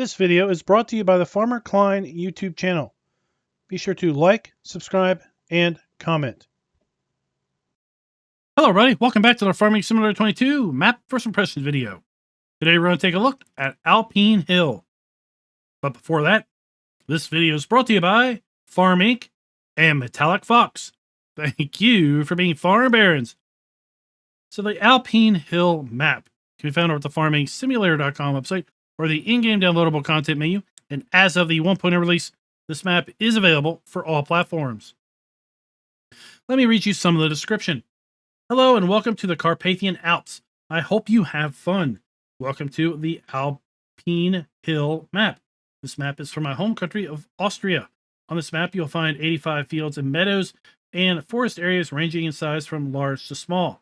This video is brought to you by the Farmer Klein YouTube channel. Be sure to like, subscribe, and comment. Hello everybody, welcome back to the Farming Simulator 22 map first impressions video. Today we're going to take a look at Alpenhill. But before that, this video is brought to you by Farm Inc. and Metallic Fox. Thank you for being farm barons. So the Alpenhill map can be found over at the farmingsimulator.com website or the in-game downloadable content menu. And as of the 1.0 release, this map is available for all platforms. Let me read you some of the description. Hello and welcome to the Carinthian Alps. I hope you have fun. Welcome to the Alpenhill map. This map is from my home country of Austria. On this map, you'll find 85 fields and meadows and forest areas ranging in size from large to small.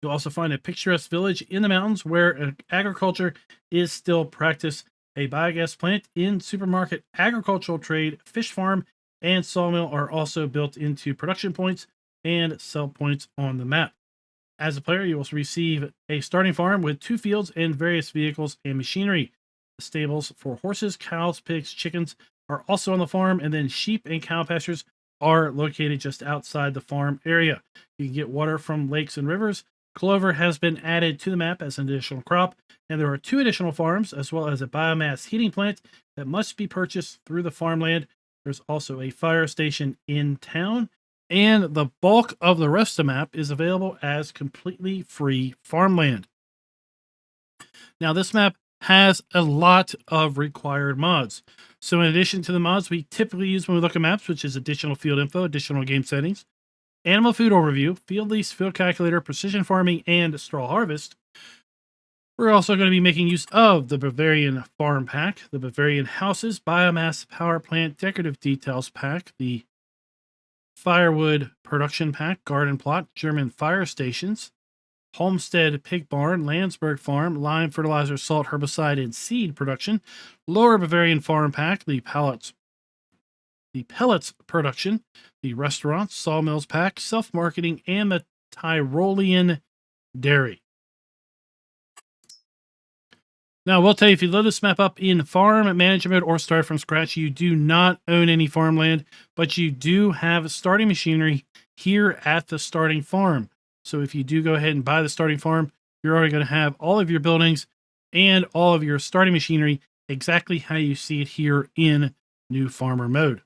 You'll also find a picturesque village in the mountains where agriculture is still practiced, a biogas plant, in supermarket, agricultural trade, fish farm, and sawmill are also built into production points and sell points on the map. As a player, you will receive a starting farm with 2 fields and various vehicles and machinery. The stables for horses, cows, pigs, chickens are also on the farm, and then sheep and cow pastures are located just outside the farm area. You can get water from lakes and rivers. Clover has been added to the map as an additional crop, and there are 2 additional farms as well as a biomass heating plant that must be purchased through the farmland. There's also a fire station in town, and the bulk of the rest of the map is available as completely free farmland. Now, this map has a lot of required mods. So in addition to the mods we typically use when we look at maps, which is additional field info, additional game settings, animal food overview, field lease, field calculator, precision farming, and straw harvest, we're also going to be making use of the Bavarian Farm Pack, the Bavarian Houses, Biomass Power Plant, Decorative Details Pack, the Firewood Production Pack, Garden Plot, German Fire Stations, Homestead Pig Barn, Landsberg Farm, Lime Fertilizer, Salt, Herbicide, and Seed Production, Lower Bavarian Farm Pack, the Pellets Production, the Restaurants, Sawmills Pack, Self-Marketing, and the Tyrolean Dairy. Now, I will tell you, if you load this map up in farm management or start from scratch, you do not own any farmland, but you do have starting machinery here at the starting farm. So if you do go ahead and buy the starting farm, you're already going to have all of your buildings and all of your starting machinery exactly how you see it here in New Farmer mode.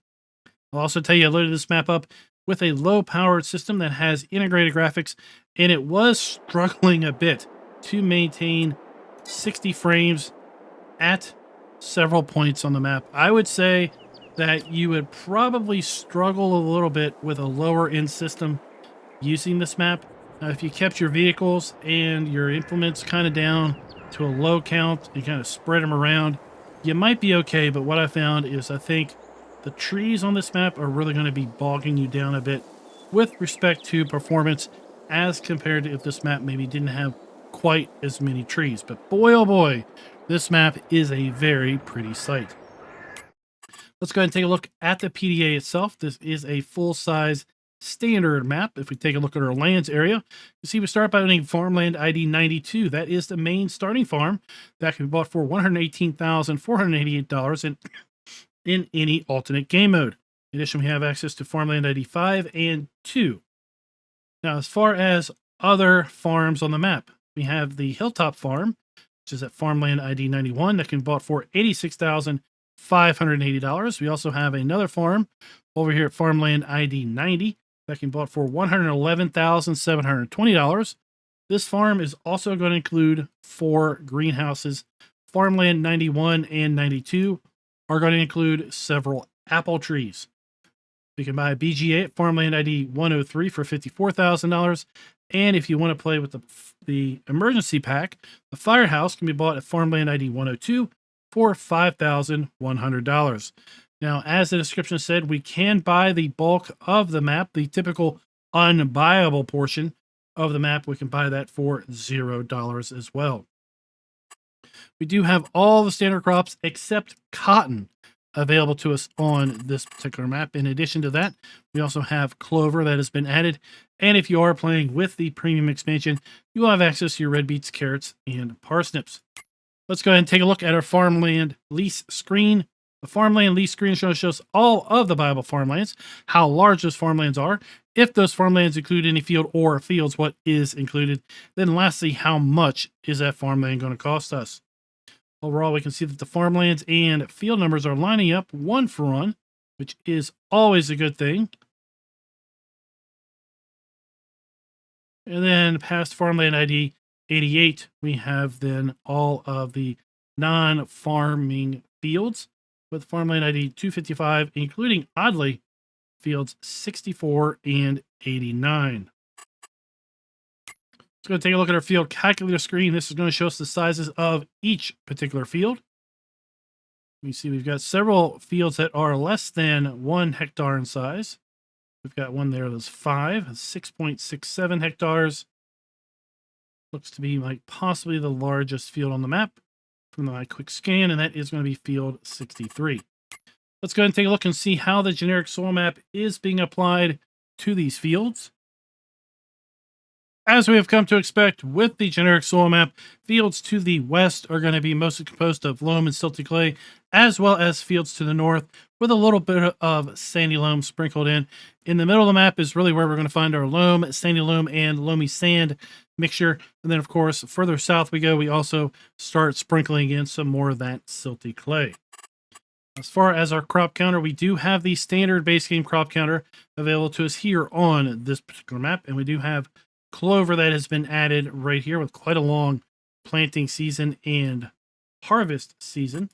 I'll also tell you I loaded this map up with a low-powered system that has integrated graphics, and it was struggling a bit to maintain 60 frames at several points on the map. I would say that you would probably struggle a little bit with a lower-end system using this map. If you kept your vehicles and your implements kind of down to a low count and kind of spread them around, you might be okay. But what I found is I think the trees on this map are really going to be bogging you down a bit with respect to performance as compared to if this map maybe didn't have quite as many trees. But boy, oh boy, this map is a very pretty sight. Let's go ahead and take a look at the PDA itself. This is a full-size standard map. If we take a look at our lands area, you see we start by owning farmland ID 92. That is the main starting farm that can be bought for $118,488 in any alternate game mode. In addition, we have access to farmland ID 5 and 2. Now, as far as other farms on the map, we have the Hilltop Farm, which is at farmland ID 91 that can be bought for $86,580. We also have another farm over here at farmland ID 90 that can be bought for $111,720. This farm is also going to include 4 greenhouses. Farmland 91 and 92 are going to include several apple trees. We can buy a BGA at farmland ID 103 for $54,000. And if you want to play with the emergency pack, the firehouse can be bought at farmland ID 102 for $5,100. Now, as the description said, we can buy the bulk of the map, the typical unbuyable portion of the map. We can buy that for $0 as well. We do have all the standard crops except cotton available to us on this particular map. In addition to that, we also have clover that has been added. And if you are playing with the premium expansion, you will have access to your red beets, carrots, and parsnips. Let's go ahead and take a look at our farmland lease screen. The farmland lease screen shows all of the viable farmlands, how large those farmlands are, if those farmlands include any field or fields, what is included. Then lastly, how much is that farmland going to cost us? Overall, we can see that the farmlands and field numbers are lining up 1 for 1, which is always a good thing. And then past farmland ID 88, we have then all of the non-farming fields with farmland ID 255, including, oddly, fields 64 and 89. Let's go take a look at our field calculator screen. This is going to show us the sizes of each particular field. We see we've got several fields that are less than 1 hectare in size. We've got one there that's 6.67 hectares. Looks to be like possibly the largest field on the map from my quick scan, and that is going to be field 63. Let's go ahead and take a look and see how the generic soil map is being applied to these fields. As we have come to expect with the generic soil map, fields to the west are going to be mostly composed of loam and silty clay, as well as fields to the north with a little bit of sandy loam sprinkled in. In the middle of the map is really where we're going to find our loam, sandy loam, and loamy sand mixture. And then, of course, further south we go, we also start sprinkling in some more of that silty clay. As far as our crop counter, we do have the standard base game crop counter available to us here on this particular map, and we do have clover that has been added right here with quite a long planting season and harvest season.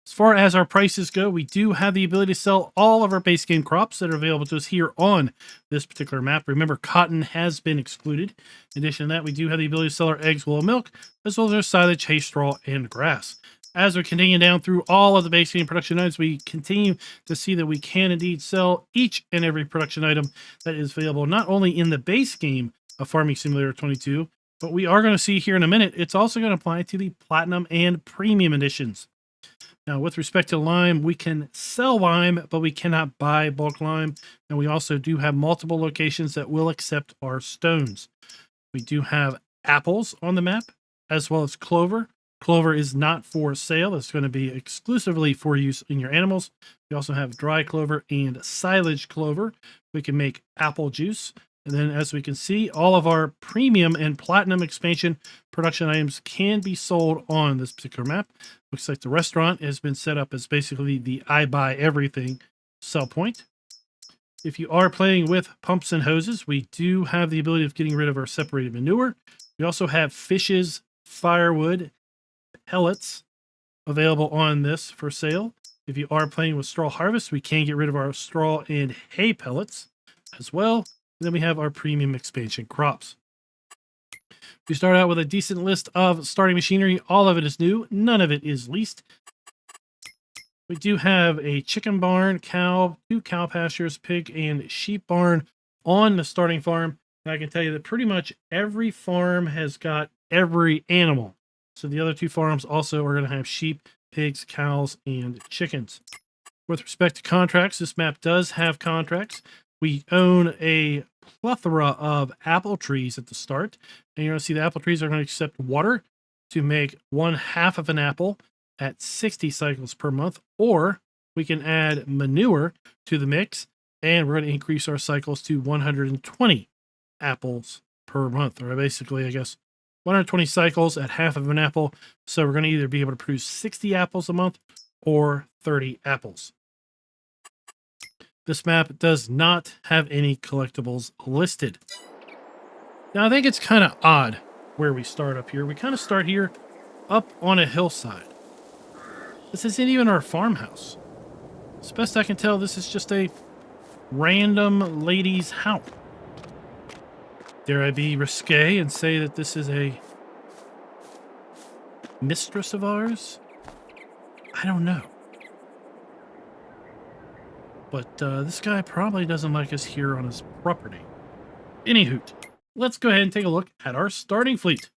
As far as our prices go, we do have the ability to sell all of our base game crops that are available to us here on this particular map. Remember, cotton has been excluded. In addition to that, we do have the ability to sell our eggs, wool, milk, as well as our silage, hay, straw, and grass. As we continue down through all of the base game production items, we continue to see that we can indeed sell each and every production item that is available not only in the base game of Farming Simulator 22, but we are going to see here in a minute, it's also going to apply to the Platinum and Premium editions. Now, with respect to lime, we can sell lime, but we cannot buy bulk lime. And we also do have multiple locations that will accept our stones. We do have apples on the map, as well as clover. Clover is not for sale. It's going to be exclusively for use in your animals. We also have dry clover and silage clover. We can make apple juice. And then, as we can see, all of our premium and platinum expansion production items can be sold on this particular map. Looks like the restaurant has been set up as basically the I buy everything sell point. If you are playing with pumps and hoses, we do have the ability of getting rid of our separated manure. We also have fishes, firewood, pellets available on this for sale. If you are playing with straw harvest, we can get rid of our straw and hay pellets as well. And then we have our premium expansion crops. We start out with a decent list of starting machinery. All of it is new. None of it is leased. We do have a chicken barn, cow, 2 cow pastures, pig, and sheep barn on the starting farm. And I can tell you that pretty much every farm has got every animal. So the other 2 farms also are going to have sheep, pigs, cows, and chickens. With respect to contracts, this map does have contracts. We own a plethora of apple trees at the start. And you're going to see the apple trees are going to accept water to make 1/2 of an apple at 60 cycles per month. Or we can add manure to the mix, and we're going to increase our cycles to 120 apples per month. Or basically, I guess, 120 cycles at 1/2 of an apple. So we're going to either be able to produce 60 apples a month or 30 apples. This map does not have any collectibles listed. Now, I think it's kind of odd where we start up here. We kind of start here up on a hillside. This isn't even our farmhouse. As best I can tell, this is just a random lady's house. Dare I be risque and say that this is a mistress of ours? I don't know. But this guy probably doesn't like us here on his property. Anywho, let's go ahead and take a look at our starting fleet.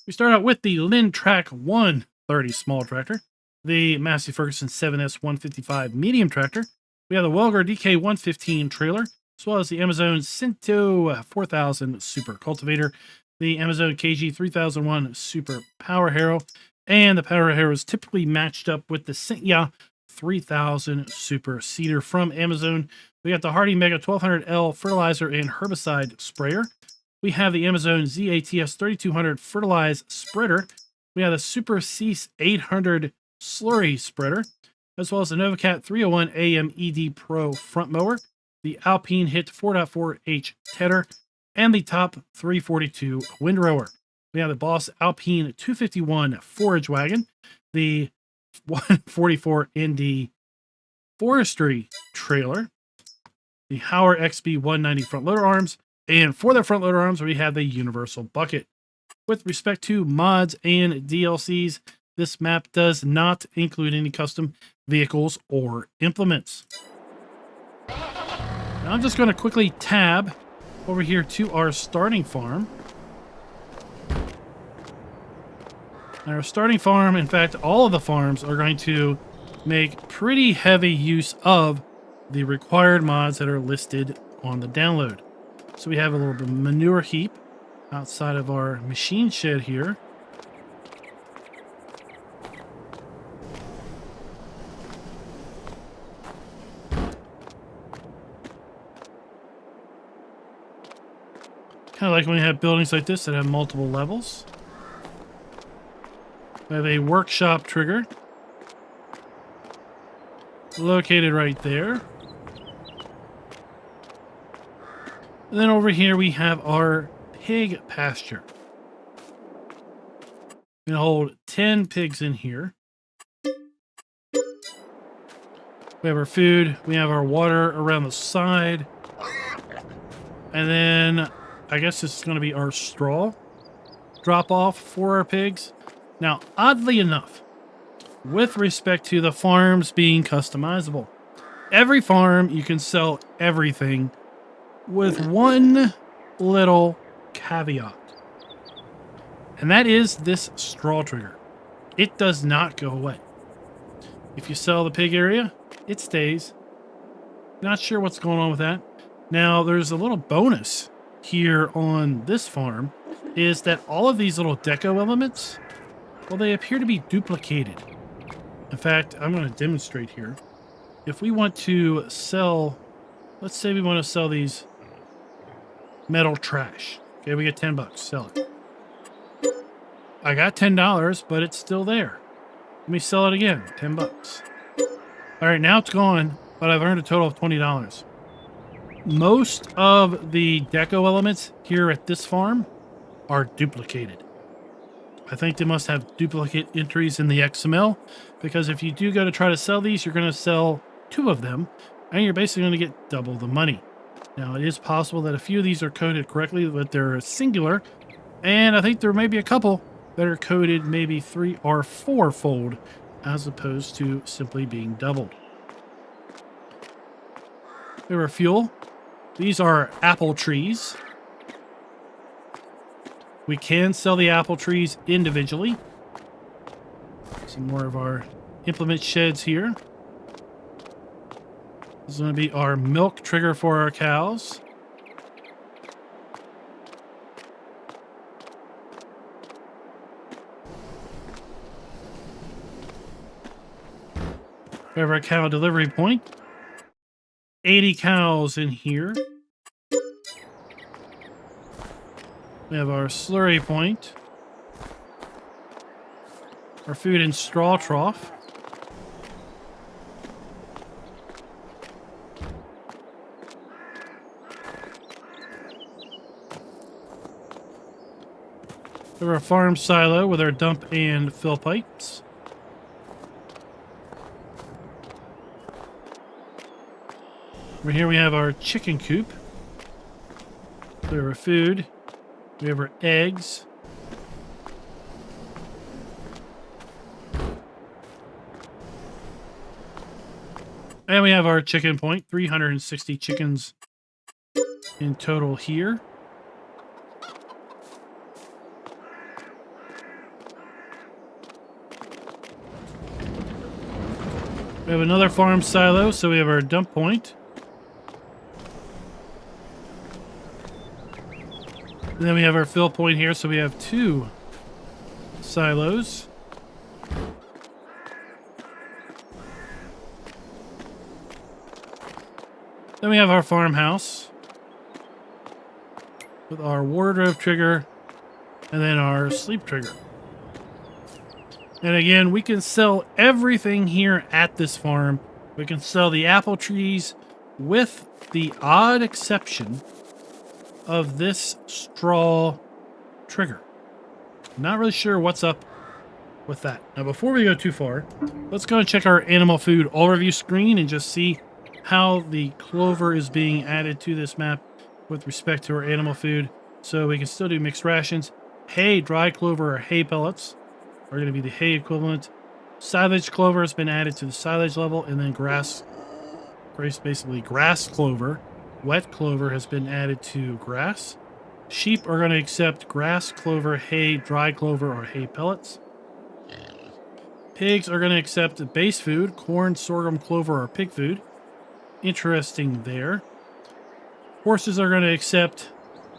We start out with the Lintrac 130 small tractor, the Massey Ferguson 7S 155 medium tractor. We have the Welger DK 115 trailer, as well as the Amazon Cinto 4000 super cultivator, the Amazon KG 3001 super power harrow, And the power here is typically matched up with the Carinthia 3000 Super Seeder from Amazon. We got the Hardy Mega 1200L fertilizer and herbicide sprayer. We have the Amazon ZATS 3200 fertilize spreader. We have the Super Cease 800 slurry spreader, as well as the NovaCat 301 AM ED Pro front mower, the Alpine Hit 4.4H tedder, and the Top 342 windrower. We have the Boss Alpine 251 forage wagon, the 144 ND forestry trailer, the Hauer XB 190 front loader arms, and for the front loader arms, we have the universal bucket. With respect to mods and DLCs, this map does not include any custom vehicles or implements. Now I'm just going to quickly tab over here to our starting farm. And our starting farm, in fact, all of the farms are going to make pretty heavy use of the required mods that are listed on the download. So we have a little bit of manure heap outside of our machine shed here. Kind of like when you have buildings like this that have multiple levels. We have a workshop trigger located right there. And then over here we have our pig pasture. We can hold 10 pigs in here. We have our food. We have our water around the side. And then I guess this is going to be our straw drop off for our pigs. Now, oddly enough, with respect to the farms being customizable, every farm you can sell everything with one little caveat. And that is this straw trigger. It does not go away. If you sell the pig area, it stays. Not sure what's going on with that. Now, there's a little bonus here on this farm, is that all of these little deco elements, well, they appear to be duplicated. In fact, I'm going to demonstrate here. If we want to sell, let's say we want to sell these metal trash. Okay, we get 10 bucks. Sell it. I got $10, but it's still there. Let me sell it again. 10 bucks. All right, now it's gone, but I've earned a total of $20. Most of the deco elements here at this farm are duplicated. I think they must have duplicate entries in the XML, because if you do go to try to sell these, you're going to sell 2 of them, and you're basically going to get double the money. Now, it is possible that a few of these are coded correctly, but they're singular, and I think there may be a couple that are coded maybe 3 or 4-fold, as opposed to simply being doubled. There are fuel. These are apple trees. We can sell the apple trees individually. Some more of our implement sheds here. This is going to be our milk trigger for our cows. We have our cow delivery point. 80 cows in here. We have our slurry point. Our food and straw trough. We have our farm silo with our dump and fill pipes. Over here we have our chicken coop. We have our food. We have our eggs. And we have our chicken point. 360 chickens in total here. We have another farm silo, so we have our dump point. And then we have our fill point here, so we have 2 silos. Then we have our farmhouse with our wardrobe trigger and then our sleep trigger. And again, we can sell everything here at this farm. We can sell the apple trees with the odd exception of this straw trigger. Not really sure what's up with that. Now, before we go too far, let's go and check our animal food overview screen and just see how the clover is being added to this map with respect to our animal food. So we can still do mixed rations. Hay, dry clover, or hay pellets are going to be the hay equivalent. Silage clover has been added to the silage level, and then grass clover, wet clover has been added to grass. Sheep are going to accept grass, clover, hay, dry clover, or hay pellets. Pigs are going to accept base food, corn, sorghum, clover, or pig food. Interesting there. Horses are going to accept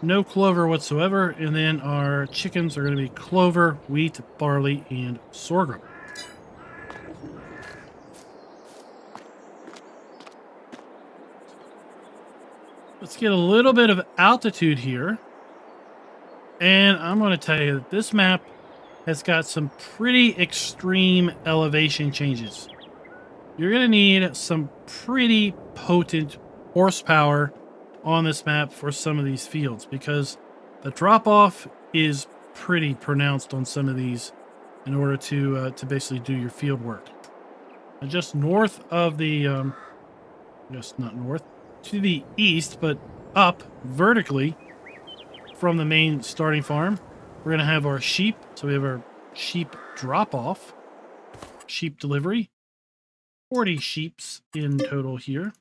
no clover whatsoever, and then our chickens are going to be clover, wheat, barley, and sorghum. Let's get a little bit of altitude here. And I'm going to tell you that this map has got some pretty extreme elevation changes. You're going to need some pretty potent horsepower on this map for some of these fields, because the drop-off is pretty pronounced on some of these in order to basically do your field work. And just north of the, just not north, to the east, but up vertically from the main starting farm, we're going to have our sheep. So we have our sheep drop-off, sheep delivery, 40 sheeps in total here.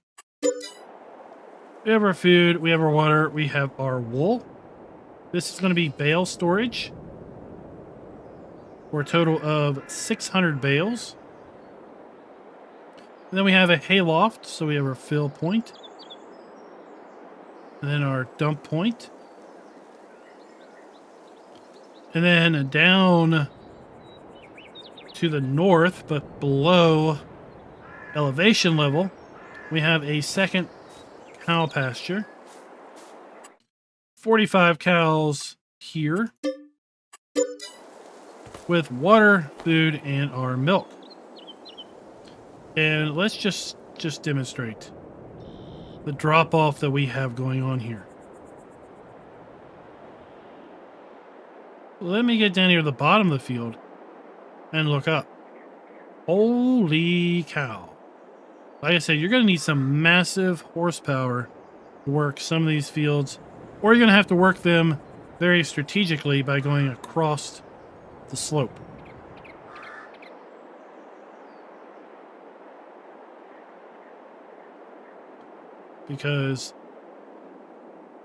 We have our food, we have our water, we have our wool. This is going to be bale storage for a total of 600 bales. And then we have a hay loft, so we have our fill point. And then our dump point. And then down to the north, but below elevation level, we have a second cow pasture. 45 cows here with water, food, and our milk. And let's just demonstrate the drop-off that we have going on here. Let me get down here to the bottom of the field and look up. Holy cow. Like I said, you're going to need some massive horsepower to work some of these fields, or you're going to have to work them very strategically by going across the slope. Because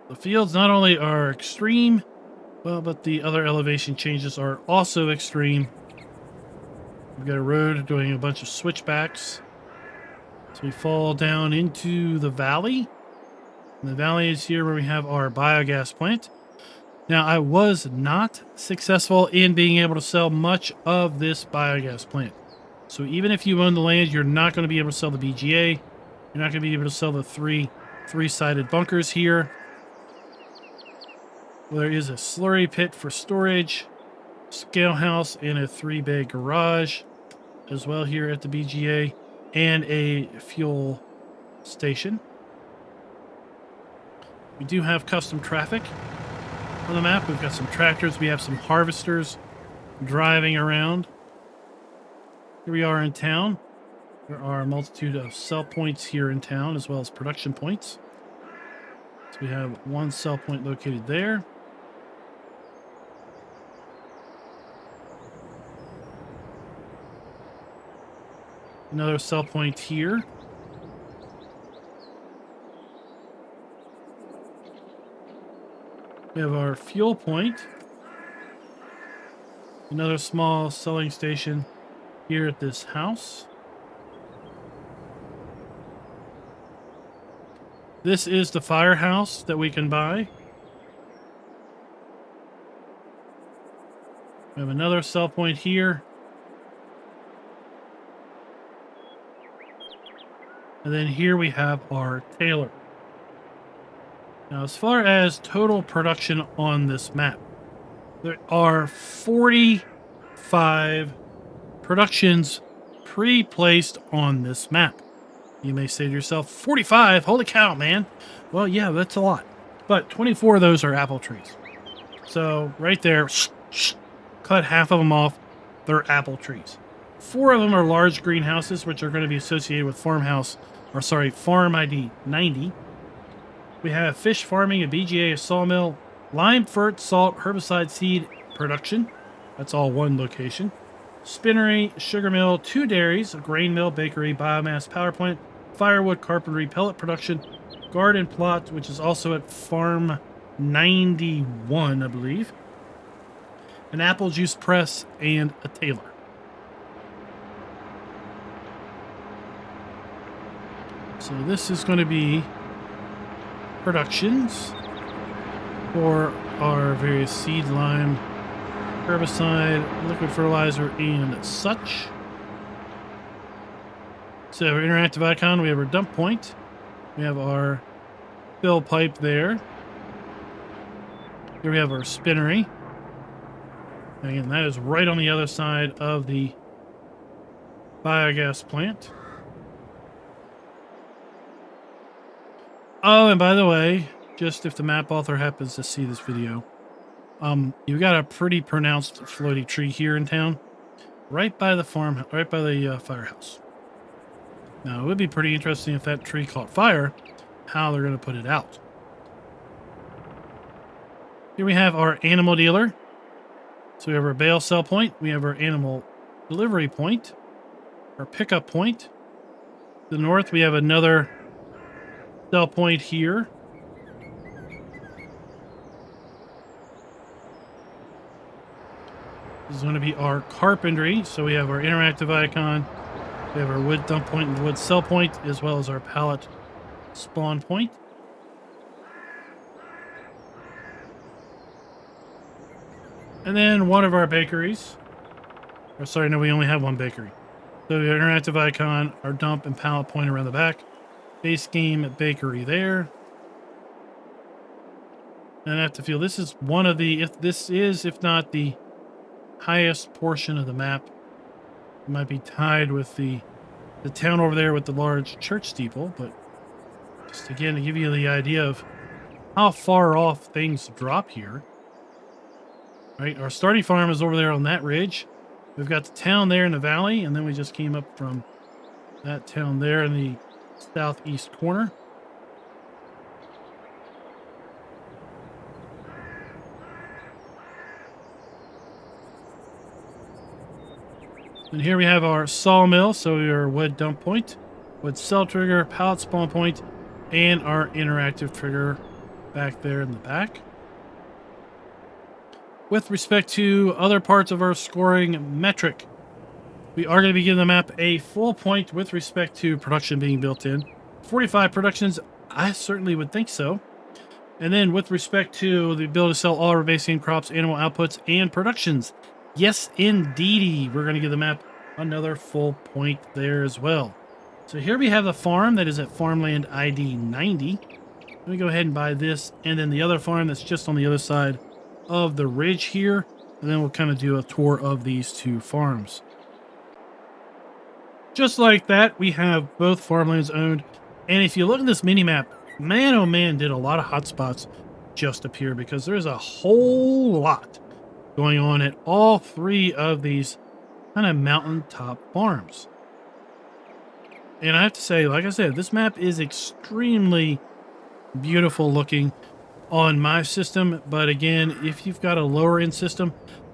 the fields not only are extreme, well, but the other elevation changes are also extreme. We've got a road doing a bunch of switchbacks. So we fall down into the valley. And the valley is here where we have our biogas plant. Now, I was not successful in being able to sell much of this biogas plant. So even if you own the land, you're not going to be able to sell the BGA. You're not going to be able to sell the three-sided bunkers here. Well, there is a slurry pit for storage, scale house, and a 3-bay garage as well here at the BGA, and a fuel station. We do have custom traffic on the map. We've got some tractors. We have some harvesters driving around. Here we are in town. There are a multitude of sell points here in town, as well as production points. So we have one sell point located there. Another sell point here. We have our fuel point. Another small selling station here at this house. This is the firehouse that we can buy. We have another sell point here. And then here we have our tailor. Now, as far as total production on this map, there are 45 productions pre-placed on this map. You may say to yourself, 45? Holy cow, man. Well, yeah, that's a lot. But 24 of those are apple trees. So right there, cut half of them off. They're apple trees. 4 of them are large greenhouses, which are going to be associated with farm ID 90. We have fish farming, a BGA, a sawmill, lime, fert, salt, herbicide, seed production. That's all one location. Spinnery, sugar mill, 2 dairies, a grain mill, bakery, biomass, power plant, firewood, carpentry, pellet production, garden plot, which is also at farm 91, I believe, an apple juice press, and a tailor. So this is going to be productions for our various seed, lime, herbicide, liquid fertilizer, and such. So our interactive icon, we have our dump point. We have our fill pipe there. Here we have our spinnery. And again, that is right on the other side of the biogas plant. Oh, and by the way, just if the map author happens to see this video, you've got a pretty pronounced floaty tree here in town, right by the firehouse. Now, it would be pretty interesting if that tree caught fire, how they're going to put it out. Here we have our animal dealer. So we have our bale sell point. We have our animal delivery point, our pickup point. To the north, we have another sell point here. This is going to be our carpentry. So we have our interactive icon. We have our wood dump point and wood sell point, as well as our pallet spawn point. And then one of our bakeries. Or sorry, no, we only have one bakery. So we have our interactive icon, our dump and pallet point around the back. Base game bakery there. And I have to feel this is one of the, if not the highest portion of the map. It might be tied with the town over there with the large church steeple, but just again to give you the idea of how far off things drop here. Right, our starting farm is over there on that ridge. We've got the town there in the valley, and then we just came up from that town there in the southeast corner. And here we have our sawmill, so your wood dump point, wood cell trigger, pallet spawn point, and our interactive trigger back there in the back. With respect to other parts of our scoring metric, we are going to be giving the map a full point with respect to production being built in. 45 productions, I certainly would think so. And then with respect to the ability to sell all our base game crops, animal outputs, and productions, yes, indeedy, we're going to give the map another full point there as well. So here we have the farm that is at farmland ID 90. Let me go ahead and buy this, and then the other farm that's just on the other side of the ridge here, and then we'll kind of do a tour of these two farms. Just like that, we have both farmlands owned. And if you look at this mini map, man, oh man, did a lot of hotspots just appear, because there's a whole lot going on at all 3 of these kind of mountaintop farms. And I have to say, like I said, this map is extremely beautiful looking on my system. But again, if you've got a lower end system,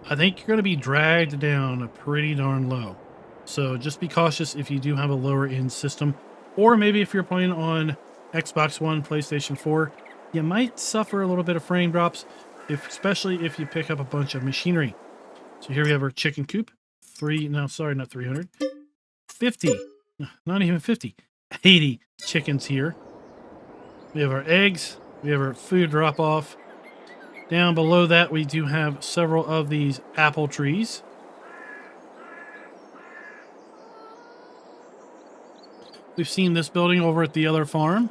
I think you're going to be dragged down pretty darn low. So just be cautious if you do have a lower end system, or maybe if you're playing on Xbox One, PlayStation 4, you might suffer a little bit of frame drops, especially if you pick up a bunch of machinery. So here we have our chicken coop. 50, not even 50, 80 chickens here. We have our eggs. We have our food drop off. Down below that, we do have several of these apple trees. We've seen this building over at the other farm.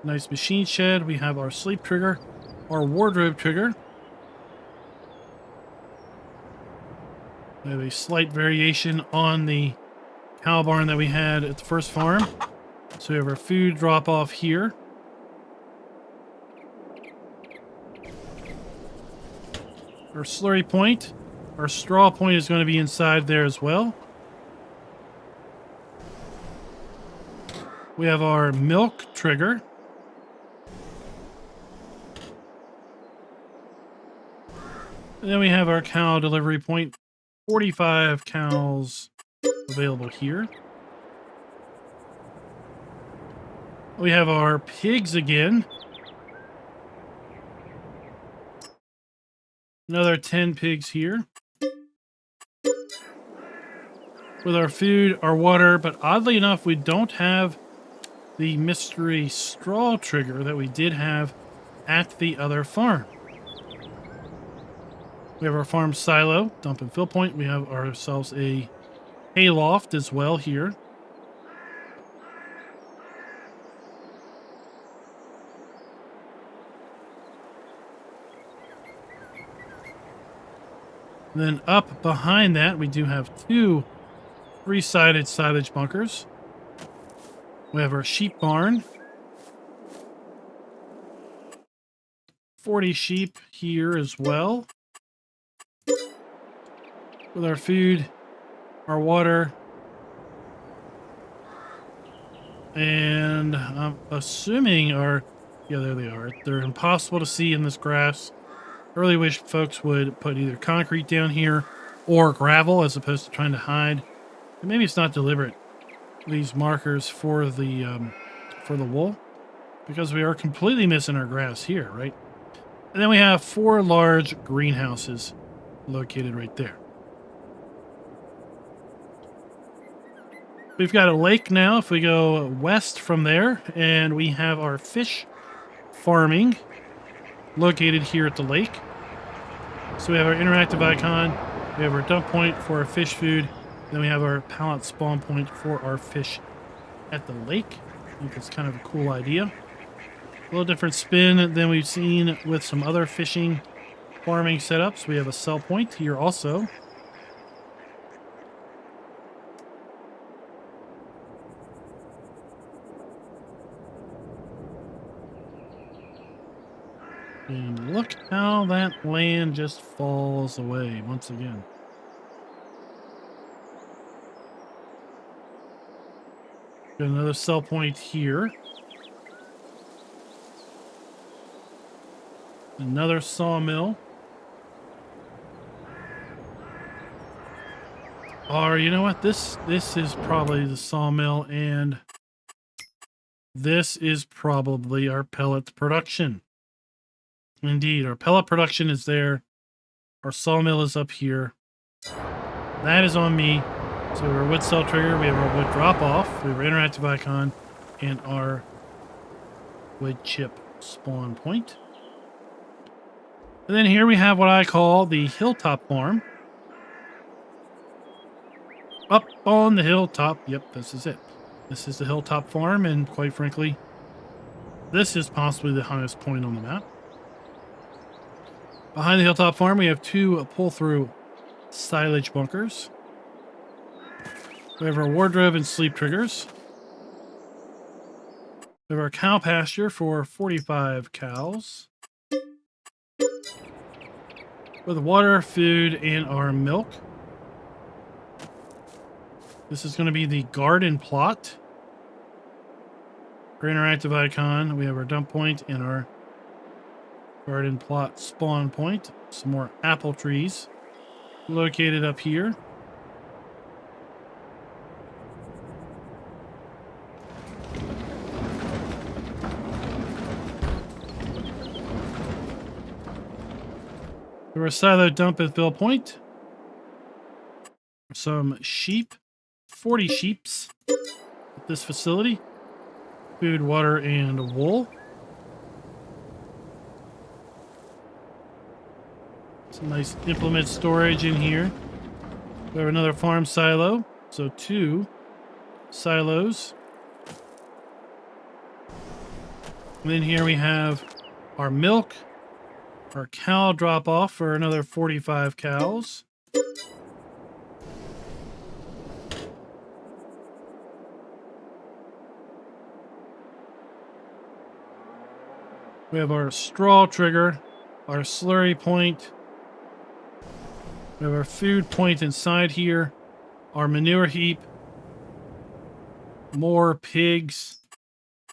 Nice machine shed. We have our sleep trigger, our wardrobe trigger. We have a slight variation on the cow barn that we had at the first farm. So we have our food drop off here. Our slurry point. Our straw point is going to be inside there as well. We have our milk trigger. And then we have our cow delivery point. 45 cows available here. We have our pigs again. Another 10 pigs here. With our food, our water, but oddly enough, we don't have the mystery straw trigger that we did have at the other farm. We have our farm silo, dump and fill point. We have ourselves a hay loft as well here. Then up behind that, we do have two three-sided silage bunkers. We have our sheep barn. 40 sheep here as well. With our food, our water, and I'm assuming our... Yeah, there they are. They're impossible to see in this grass. I really wish folks would put either concrete down here or gravel as opposed to trying to hide. And maybe it's not deliberate, these markers for the wool, because we are completely missing our grass here, right? And then we have 4 large greenhouses located right there. We've got a lake now if we go west from there, and we have our fish farming located here at the lake. So we have our interactive icon, we have our dump point for our fish food, then we have our pallet spawn point for our fish at the lake. I think it's kind of a cool idea. A little different spin than we've seen with some other fishing farming setups. We have a sell point here also. And look how that land just falls away once again. Got another sell point here. Another sawmill. Or you know what? This is probably the sawmill, and this is probably our pellet production. Indeed, our pellet production is there. Our sawmill is up here. That is on me. So our wood cell trigger, we have our wood drop off, we have our interactive icon, and our wood chip spawn point. And then here we have what I call the hilltop farm. Up on the hilltop. Yep, this is it. This is the hilltop farm, and quite frankly, this is possibly the highest point on the map. Behind the hilltop farm, we have 2 pull-through silage bunkers. We have our wardrobe and sleep triggers. We have our cow pasture for 45 cows. With water, food, and our milk. This is going to be the garden plot. Our interactive icon. We have our dump point and our garden plot spawn point. Some more apple trees located up here. Our silo dump and fill point. Some sheep. 40 sheeps at this facility. Food, water, and wool. Some nice implement storage in here. We have another farm silo. So 2 silos. And then here we have our milk, our cow drop off for another 45 cows. We have our straw trigger, our slurry point. We have our food point inside here, our manure heap, more pigs,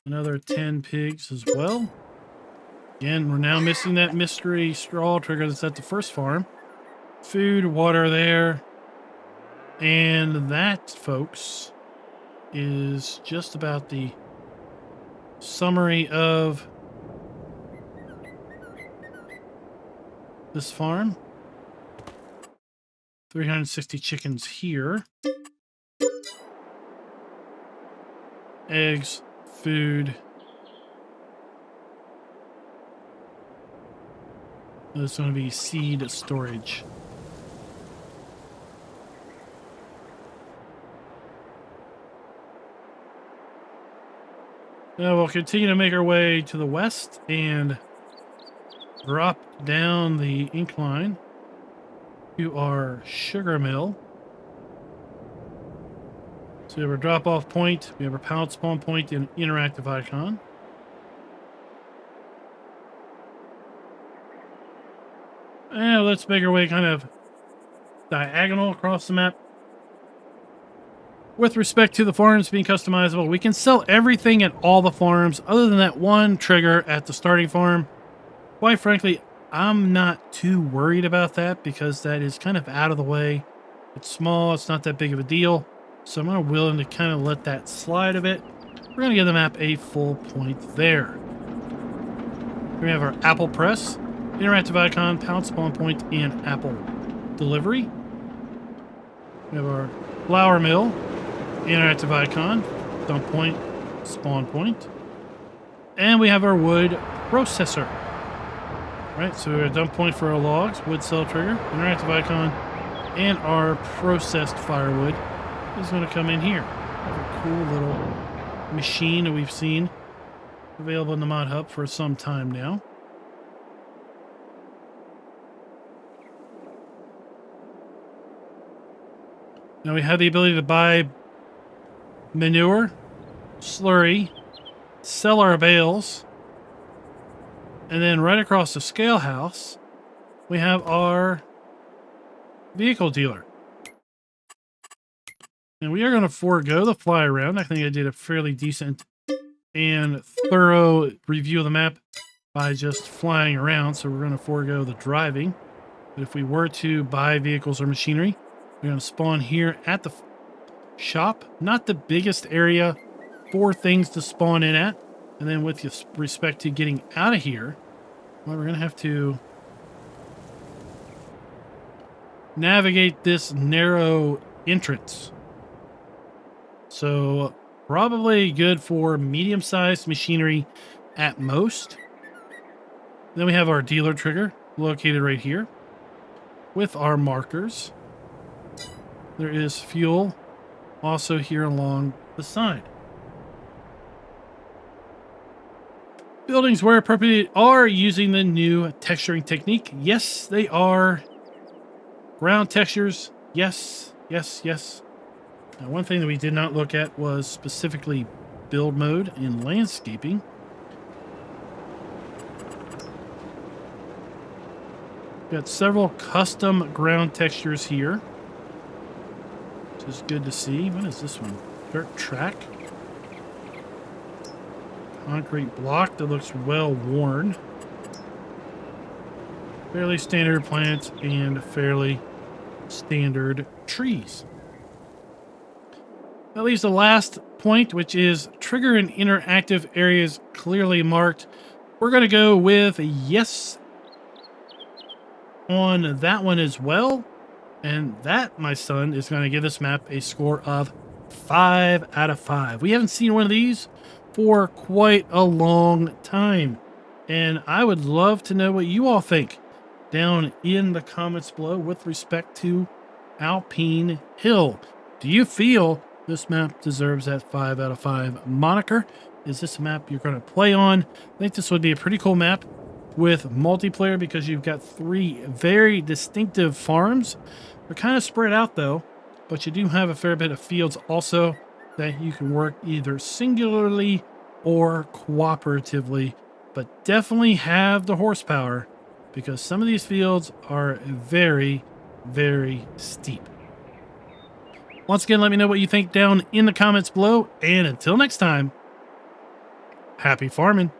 another 10 pigs as well. Again, we're now missing that mystery straw trigger that's at the first farm. Food, water there. And that, folks, is just about the summary of this farm. 360 chickens here. Eggs, food. There's going to be seed storage. Now we'll continue to make our way to the west and drop down the incline to our sugar mill. So we have our drop-off point, we have our pallet spawn point and interactive icon. And let's make our way kind of diagonal across the map. With respect to the farms being customizable, we can sell everything at all the farms other than that one trigger at the starting farm. Quite frankly, I'm not too worried about that because that is kind of out of the way. It's small, it's not that big of a deal. So I'm willing to kind of let that slide a bit. We're going to give the map a full point there. Here we have our apple press, interactive icon, pallet spawn point, and apple delivery. We have our flour mill, interactive icon, dump point, spawn point. And we have our wood processor. Right, so we have a dump point for our logs, wood cell trigger, interactive icon, and our processed firewood is going to come in here. A cool little machine that we've seen available in the mod hub for some time now. Now we have the ability to buy manure, slurry, sell our bales, and then right across the scale house, we have our vehicle dealer. And we are going to forego the fly around. I think I did a fairly decent and thorough review of the map by just flying around. So we're going to forego the driving. But if we were to buy vehicles or machinery, we're going to spawn here at the shop. Not the biggest area for things to spawn in at. And then with respect to getting out of here, well, we're going to have to navigate this narrow entrance. So probably good for medium-sized machinery at most. Then we have our dealer trigger located right here with our markers. There is fuel also here along the side. Buildings where appropriate are using the new texturing technique. Yes, they are. Ground textures. Yes, yes, yes. Now, one thing that we did not look at was specifically build mode in landscaping. Got several custom ground textures here, which is good to see. What is this one? Dirt track. Concrete block that looks well worn. Fairly standard plants and fairly standard trees. That leaves the last point, which is trigger and interactive areas clearly marked. We're going to go with yes on that one as well. And that, my son, is going to give this map a score of 5 out of 5. We haven't seen one of these for quite a long time. And I would love to know what you all think down in the comments below with respect to Alpenhill. Do you feel this map deserves that 5 out of 5 moniker? is this a map you're going to play on? I think this would be a pretty cool map with multiplayer because you've got 3 very distinctive farms. They're kind of spread out though, but you do have a fair bit of fields also that you can work either singularly or cooperatively, but definitely have the horsepower because some of these fields are very, very steep. Once again, let me know what you think down in the comments below, and until next time, happy farming.